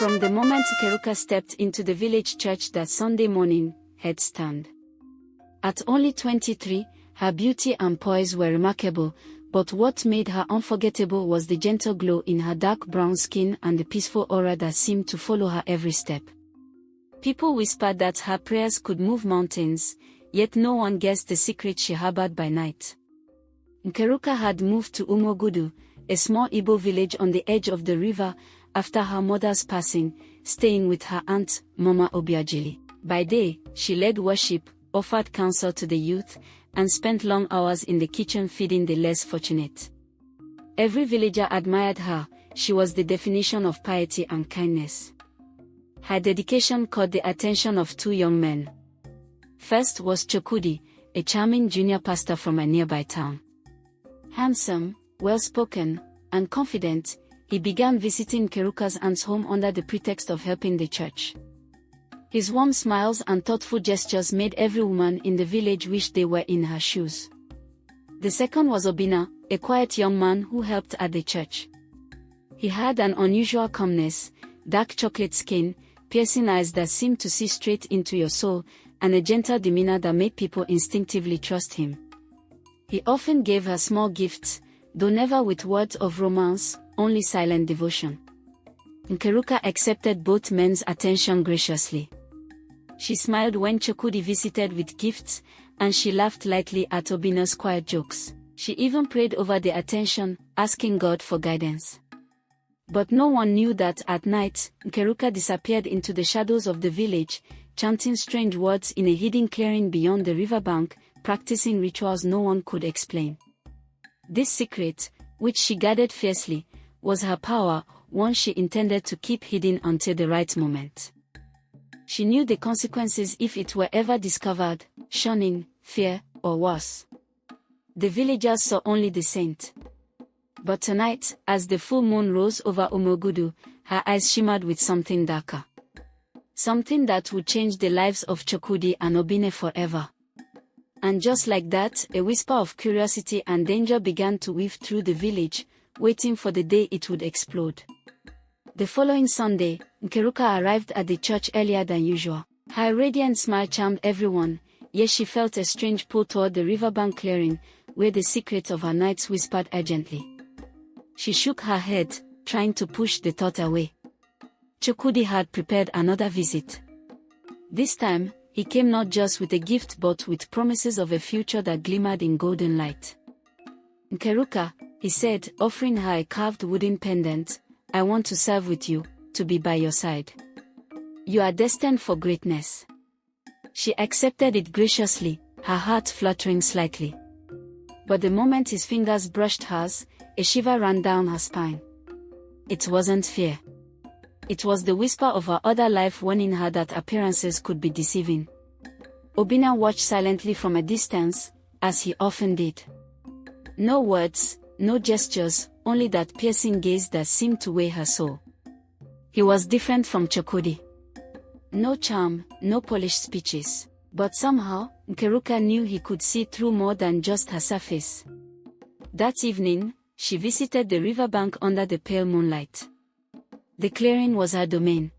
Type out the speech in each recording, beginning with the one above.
From the moment Keruka stepped into the village church that Sunday morning, head stand. At only 23, her beauty and poise were remarkable, but what made her unforgettable was the gentle glow in her dark brown skin and the peaceful aura that seemed to follow her every step. People whispered that her prayers could move mountains, yet no one guessed the secret she harbored by night. Keruka had moved to Umogudu, a small Igbo village on the edge of the river, after her mother's passing, staying with her aunt, Mama Obiajili. By day, she led worship, offered counsel to the youth, and spent long hours in the kitchen feeding the less fortunate. Every villager admired her. She was the definition of piety and kindness. Her dedication caught the attention of two young men. First was Chokudi, a charming junior pastor from a nearby town. Handsome, well-spoken, and confident, he began visiting Keruka's aunt's home under the pretext of helping the church. His warm smiles and thoughtful gestures made every woman in the village wish they were in her shoes. The second was Obina, a quiet young man who helped at the church. He had an unusual calmness, dark chocolate skin, piercing eyes that seemed to see straight into your soul, and a gentle demeanor that made people instinctively trust him. He often gave her small gifts, though never with words of romance, only silent devotion. Keruka accepted both men's attention graciously. She smiled when Chokudi visited with gifts, and she laughed lightly at Obina's quiet jokes. She even prayed over the attention, asking God for guidance. But no one knew that at night, Keruka disappeared into the shadows of the village, chanting strange words in a hidden clearing beyond the riverbank, practicing rituals no one could explain. This secret, which she guarded fiercely, was her power, one she intended to keep hidden until the right moment. She knew the consequences if it were ever discovered: shunning, fear, or worse. The villagers saw only the saint. But tonight, as the full moon rose over Umogudu, her eyes shimmered with something darker. Something that would change the lives of Chokudi and Obine forever. And just like that, a whisper of curiosity and danger began to weave through the village, waiting for the day it would explode. The following Sunday, Keruka arrived at the church earlier than usual. Her radiant smile charmed everyone, yet she felt a strange pull toward the riverbank clearing, where the secrets of her nights whispered urgently. She shook her head, trying to push the thought away. Chokudi had prepared another visit. This time, he came not just with a gift but with promises of a future that glimmered in golden light. "Keruka," he said, offering her a carved wooden pendant, "I want to serve with you, to be by your side. You are destined for greatness." She accepted it graciously, her heart fluttering slightly. But the moment his fingers brushed hers, a shiver ran down her spine. It wasn't fear. It was the whisper of her other life warning her that appearances could be deceiving. Obina watched silently from a distance, as he often did. No words, no gestures, only that piercing gaze that seemed to weigh her soul. He was different from Chokudi. No charm, no polished speeches. But somehow, Keruka knew he could see through more than just her surface. That evening, she visited the riverbank under the pale moonlight. The clearing was her domain.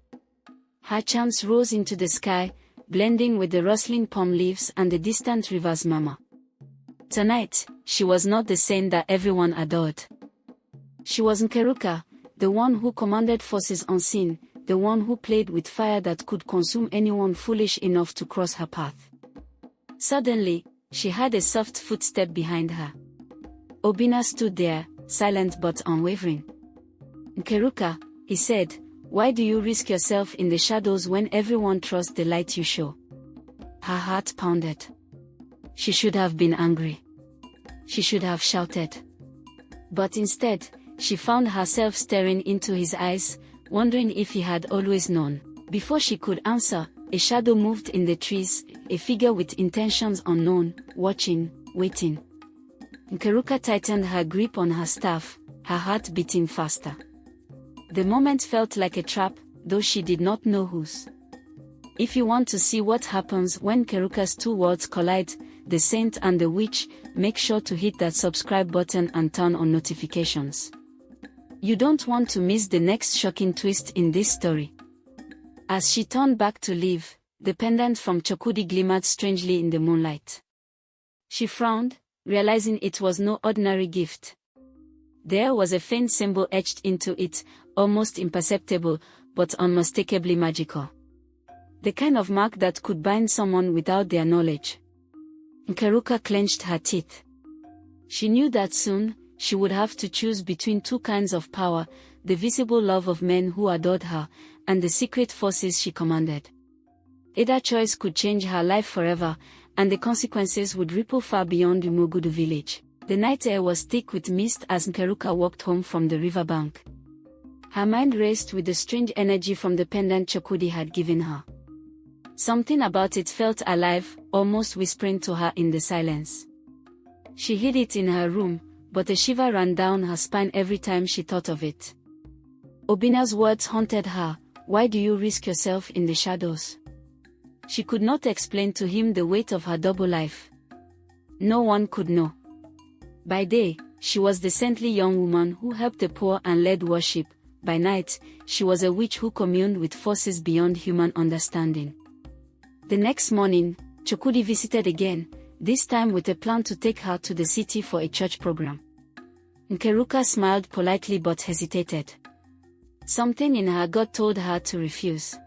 Her chants rose into the sky, blending with the rustling palm leaves and the distant river's murmur. Tonight, she was not the saint that everyone adored. She was Keruka, the one who commanded forces unseen, the one who played with fire that could consume anyone foolish enough to cross her path. Suddenly, she heard a soft footstep behind her. Obina stood there, silent but unwavering. "Keruka," he said, "why do you risk yourself in the shadows when everyone trusts the light you show?" Her heart pounded. She should have been angry. She should have shouted. But instead, she found herself staring into his eyes, wondering if he had always known. Before she could answer, a shadow moved in the trees, a figure with intentions unknown, watching, waiting. Keruka tightened her grip on her staff, her heart beating faster. The moment felt like a trap, though she did not know whose. If you want to see what happens when Keruka's two worlds collide, the saint and the witch, make sure to hit that subscribe button and turn on notifications. You don't want to miss the next shocking twist in this story. As she turned back to leave, the pendant from Chokudi glimmered strangely in the moonlight. She frowned, realizing it was no ordinary gift. There was a faint symbol etched into it, almost imperceptible, but unmistakably magical. The kind of mark that could bind someone without their knowledge. Nkeruka clenched her teeth. She knew that soon, she would have to choose between two kinds of power, the visible love of men who adored her, and the secret forces she commanded. Either choice could change her life forever, and the consequences would ripple far beyond Umugudu village. The night air was thick with mist as Nkeruka walked home from the riverbank. Her mind raced with the strange energy from the pendant Chokudi had given her. Something about it felt alive, almost whispering to her in the silence. She hid it in her room, but a shiver ran down her spine every time she thought of it. Obina's words haunted her, "Why do you risk yourself in the shadows?" She could not explain to him the weight of her double life. No one could know. By day, she was the saintly young woman who helped the poor and led worship. By night, she was a witch who communed with forces beyond human understanding. The next morning, Chokudi visited again, this time with a plan to take her to the city for a church program. Nkeruka smiled politely but hesitated. Something in her gut told her to refuse.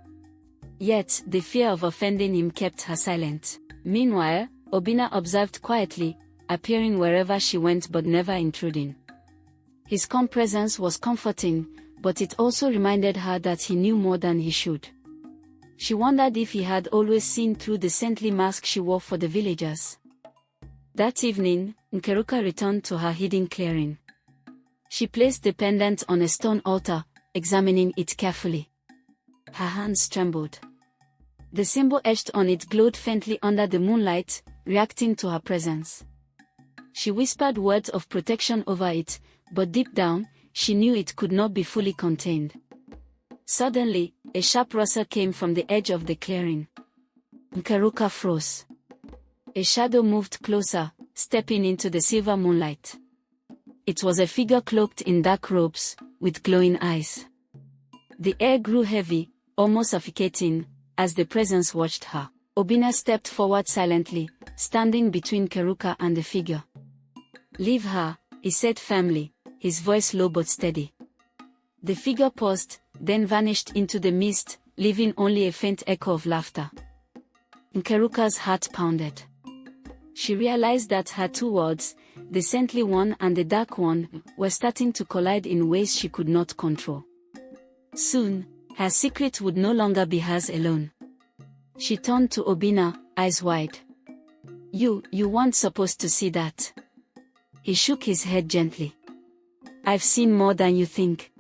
Yet, the fear of offending him kept her silent. Meanwhile, Obina observed quietly, appearing wherever she went but never intruding. His calm presence was comforting, but it also reminded her that he knew more than he should. She wondered if he had always seen through the saintly mask she wore for the villagers. That evening, Nkeruka returned to her hidden clearing. She placed the pendant on a stone altar, examining it carefully. Her hands trembled. The symbol etched on it glowed faintly under the moonlight, reacting to her presence. She whispered words of protection over it, but deep down, she knew it could not be fully contained. Suddenly, a sharp rustle came from the edge of the clearing. Nkeruka froze. A shadow moved closer, stepping into the silver moonlight. It was a figure cloaked in dark robes, with glowing eyes. The air grew heavy, almost suffocating, as the presence watched her. Obina stepped forward silently, standing between Nkeruka and the figure. "Leave her," he said firmly, his voice low but steady. The figure paused, then vanished into the mist, leaving only a faint echo of laughter. Nkeruka's heart pounded. She realized that her two worlds, the saintly one and the dark one, were starting to collide in ways she could not control. Soon, her secret would no longer be hers alone. She turned to Obina, eyes wide. You weren't supposed to see that." He shook his head gently. "I've seen more than you think.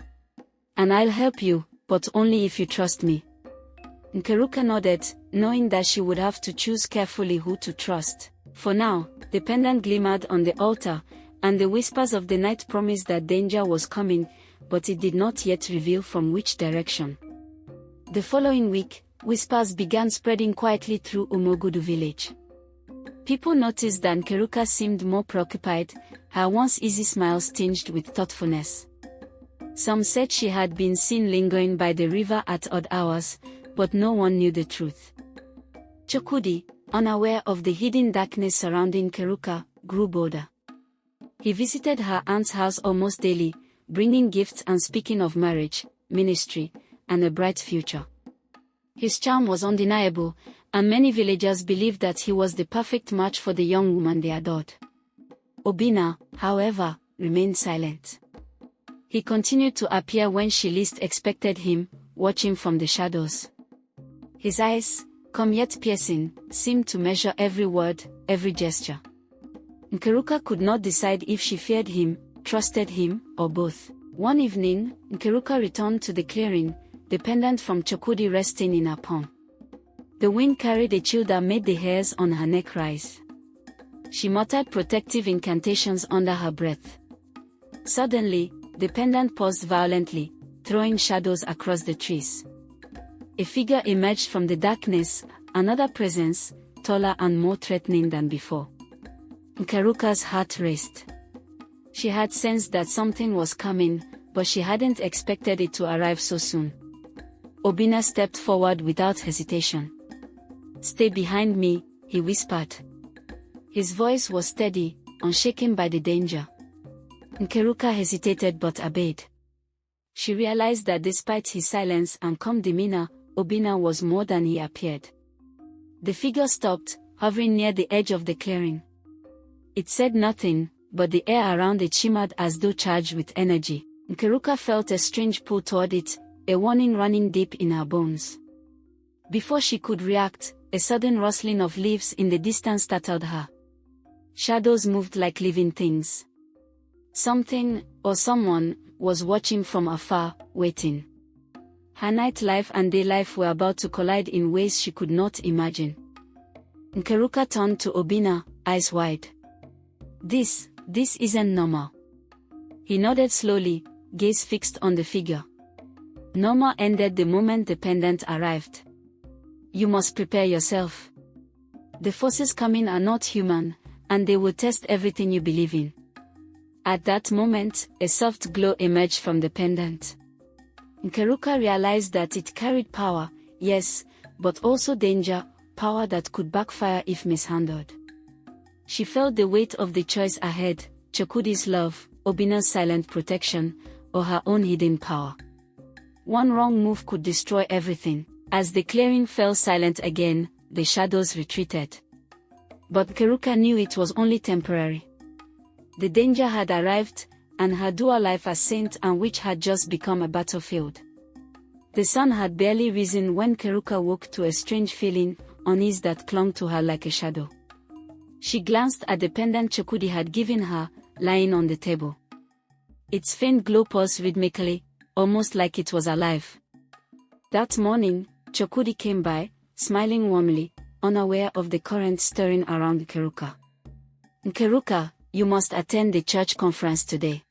And I'll help you, but only if you trust me." Nkeruka nodded, knowing that she would have to choose carefully who to trust. For now, the pendant glimmered on the altar, and the whispers of the night promised that danger was coming, but it did not yet reveal from which direction. The following week, whispers began spreading quietly through Umugudu village. People noticed that Nkeruka seemed more preoccupied, her once easy smile tinged with thoughtfulness. Some said she had been seen lingering by the river at odd hours, but no one knew the truth. Chokudi, unaware of the hidden darkness surrounding Nkeruka, grew bolder. He visited her aunt's house almost daily, bringing gifts and speaking of marriage, ministry, and a bright future. His charm was undeniable, and many villagers believed that he was the perfect match for the young woman they adored. Obina, however, remained silent. He continued to appear when she least expected him, watching from the shadows. His eyes, calm yet piercing, seemed to measure every word, every gesture. Nkeruka could not decide if she feared him, trusted him, or both. One evening, Nkeruka returned to the clearing, the pendant from Chokudi resting in her palm. The wind carried a chill that made the hairs on her neck rise. She muttered protective incantations under her breath. Suddenly, the pendant paused violently, throwing shadows across the trees. A figure emerged from the darkness, another presence, taller and more threatening than before. Nkeruka's heart raced. She had sensed that something was coming, but she hadn't expected it to arrive so soon. Obinna stepped forward without hesitation. "Stay behind me," he whispered. His voice was steady, unshaken by the danger. Nkeruka hesitated but obeyed. She realized that despite his silence and calm demeanor, Obinna was more than he appeared. The figure stopped, hovering near the edge of the clearing. It said nothing, but the air around it shimmered as though charged with energy. Nkeruka felt a strange pull toward it, a warning running deep in her bones. Before she could react, a sudden rustling of leaves in the distance startled her. Shadows moved like living things. Something, or someone, was watching from afar, waiting. Her night life and day life were about to collide in ways she could not imagine. Nkeruka turned to Obinna, eyes wide. This isn't normal." He nodded slowly, gaze fixed on the figure. "Normal ended the moment the pendant arrived. You must prepare yourself. The forces coming are not human, and they will test everything you believe in." At that moment, a soft glow emerged from the pendant. Nkeruka realized that it carried power, yes, but also danger, power that could backfire if mishandled. She felt the weight of the choice ahead: Chukwudi's love, Obinna's silent protection, or her own hidden power. One wrong move could destroy everything. As the clearing fell silent again, the shadows retreated. But Nkeruka knew it was only temporary. The danger had arrived, and her dual life as saint and witch had just become a battlefield. The sun had barely risen when Nkeruka woke to a strange feeling, unease that clung to her like a shadow. She glanced at the pendant Chukwudi had given her, lying on the table. Its faint glow pulsed rhythmically, almost like it was alive. That morning, Chukwudi came by, smiling warmly, unaware of the current stirring around Nkeruka. "Nkeruka, you must attend the church conference today.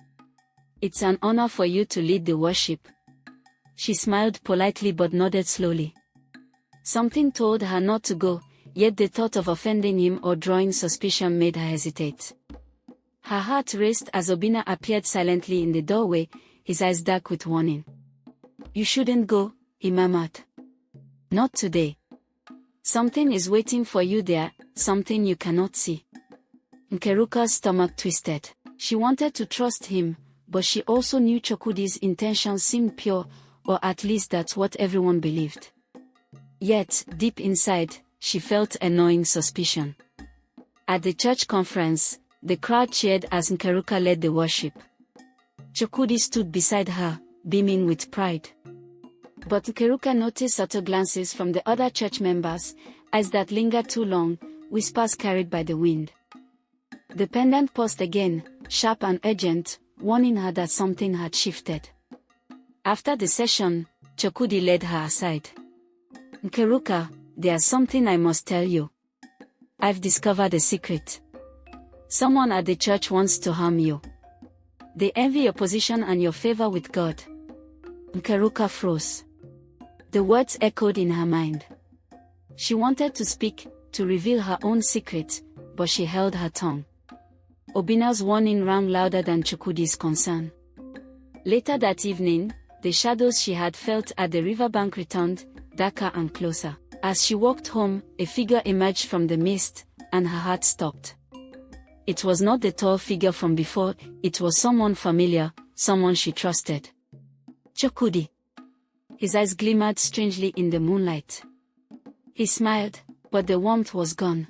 It's an honor for you to lead the worship." She smiled politely but nodded slowly. Something told her not to go, yet the thought of offending him or drawing suspicion made her hesitate. Her heart raced as Obinna appeared silently in the doorway, his eyes dark with warning. "You shouldn't go," he murmured. "Not today. Something is waiting for you there, something you cannot see." Nkeruka's stomach twisted. She wanted to trust him, but she also knew Chukwudi's intentions seemed pure, or at least that's what everyone believed. Yet, deep inside, she felt a gnawing suspicion. At the church conference, the crowd cheered as Nkeruka led the worship. Chukwudi stood beside her, beaming with pride. But Nkeruka noticed subtle glances from the other church members, eyes that lingered too long, whispers carried by the wind. The pendant paused again, sharp and urgent, warning her that something had shifted. After the session, Chukwudi led her aside. "Nkeruka, there's something I must tell you. I've discovered a secret. Someone at the church wants to harm you. They envy your position and your favor with God." Nkeruka froze. The words echoed in her mind. She wanted to speak, to reveal her own secret, but she held her tongue. Obinna's warning rang louder than Chukwudi's concern. Later that evening, the shadows she had felt at the riverbank returned, darker and closer. As she walked home, a figure emerged from the mist, and her heart stopped. It was not the tall figure from before, it was someone familiar, someone she trusted. "Chukwudi." His eyes glimmered strangely in the moonlight. He smiled, but the warmth was gone.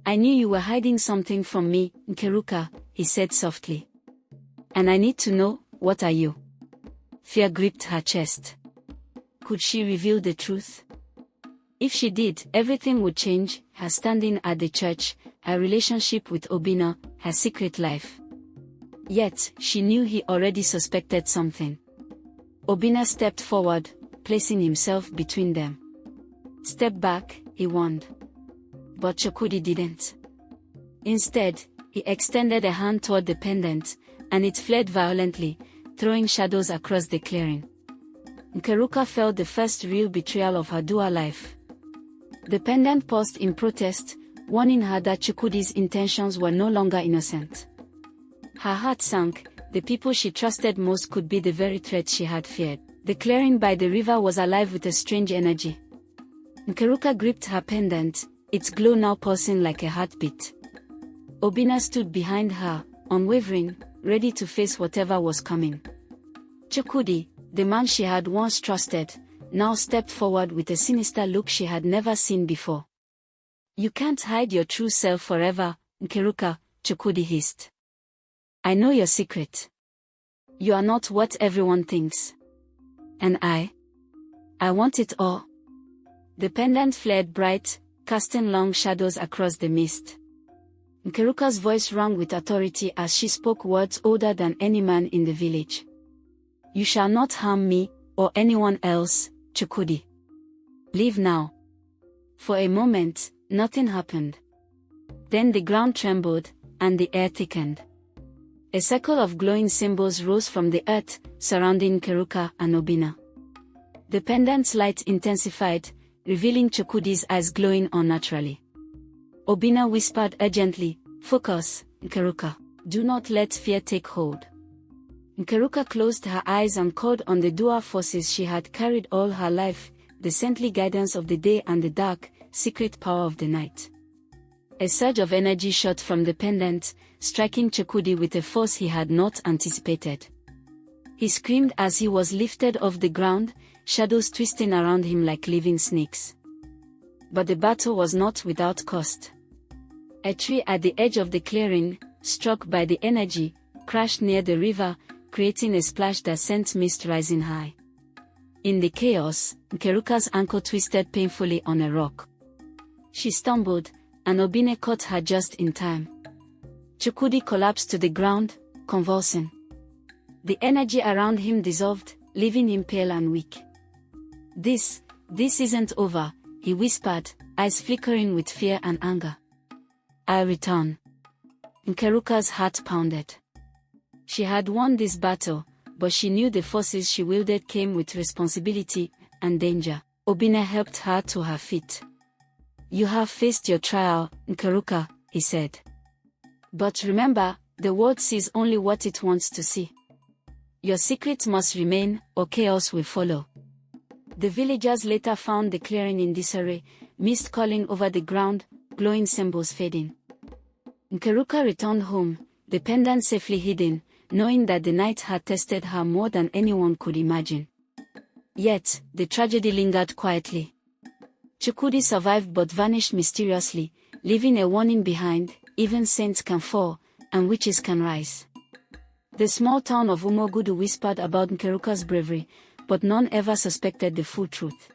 "I knew you were hiding something from me, Nkeruka," he said softly. "And I need to know, what are you?" Fear gripped her chest. Could she reveal the truth? If she did, everything would change: her standing at the church, her relationship with Obinna, her secret life. Yet, she knew he already suspected something. Obinna stepped forward, placing himself between them. "Step back," he warned. But Chukwudi didn't. Instead, he extended a hand toward the pendant, and it fled violently, throwing shadows across the clearing. Nkeruka felt the first real betrayal of her dual life. The pendant paused in protest, warning her that Chukwudi's intentions were no longer innocent. Her heart sank, the people she trusted most could be the very threat she had feared. The clearing by the river was alive with a strange energy. Nkeruka gripped her pendant, its glow now pulsing like a heartbeat. Obinna stood behind her, unwavering, ready to face whatever was coming. Chukwudi, the man she had once trusted, now stepped forward with a sinister look she had never seen before. "You can't hide your true self forever, Nkeruka," Chukwudi hissed. "I know your secret. You are not what everyone thinks. And I want it all." The pendant flared bright, casting long shadows across the mist. Nkeruka's voice rang with authority as she spoke words older than any man in the village. "You shall not harm me, or anyone else, Chukwudi. Leave now." For a moment, nothing happened. Then the ground trembled, and the air thickened. A circle of glowing symbols rose from the earth, surrounding Nkeruka and Obinna. The pendant's light intensified, revealing Chukwudi's eyes glowing unnaturally. Obinna whispered urgently, "Focus, Nkeruka. Do not let fear take hold." Nkeruka closed her eyes and called on the dual forces she had carried all her life, the saintly guidance of the day and the dark, secret power of the night. A surge of energy shot from the pendant, striking Chukwudi with a force he had not anticipated. He screamed as he was lifted off the ground, shadows twisting around him like living snakes. But the battle was not without cost. A tree at the edge of the clearing, struck by the energy, crashed near the river, creating a splash that sent mist rising high. In the chaos, Nkeruka's ankle twisted painfully on a rock. She stumbled, and Obinna caught her just in time. Chukwudi collapsed to the ground, convulsing. The energy around him dissolved, leaving him pale and weak. This isn't over," he whispered, eyes flickering with fear and anger. "I return." Nkeruka's heart pounded. She had won this battle, but she knew the forces she wielded came with responsibility and danger. Obinna helped her to her feet. "You have faced your trial, Nkeruka," he said. "But remember, the world sees only what it wants to see. Your secret must remain, or chaos will follow." The villagers later found the clearing in disarray, mist curling over the ground, glowing symbols fading. Nkeruka returned home, the pendant safely hidden, knowing that the night had tested her more than anyone could imagine. Yet, the tragedy lingered quietly. Chukwudi survived but vanished mysteriously, leaving a warning behind: even saints can fall, and witches can rise. The small town of Umogudu whispered about Nkeruka's bravery, but none ever suspected the full truth.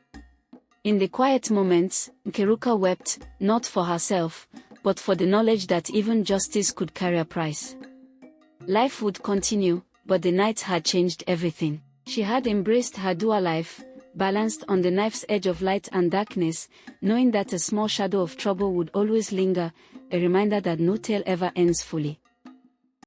In the quiet moments, Nkeruka wept, not for herself, but for the knowledge that even justice could carry a price. Life would continue, but the night had changed everything. She had embraced her dual life, balanced on the knife's edge of light and darkness, knowing that a small shadow of trouble would always linger, a reminder that no tale ever ends fully.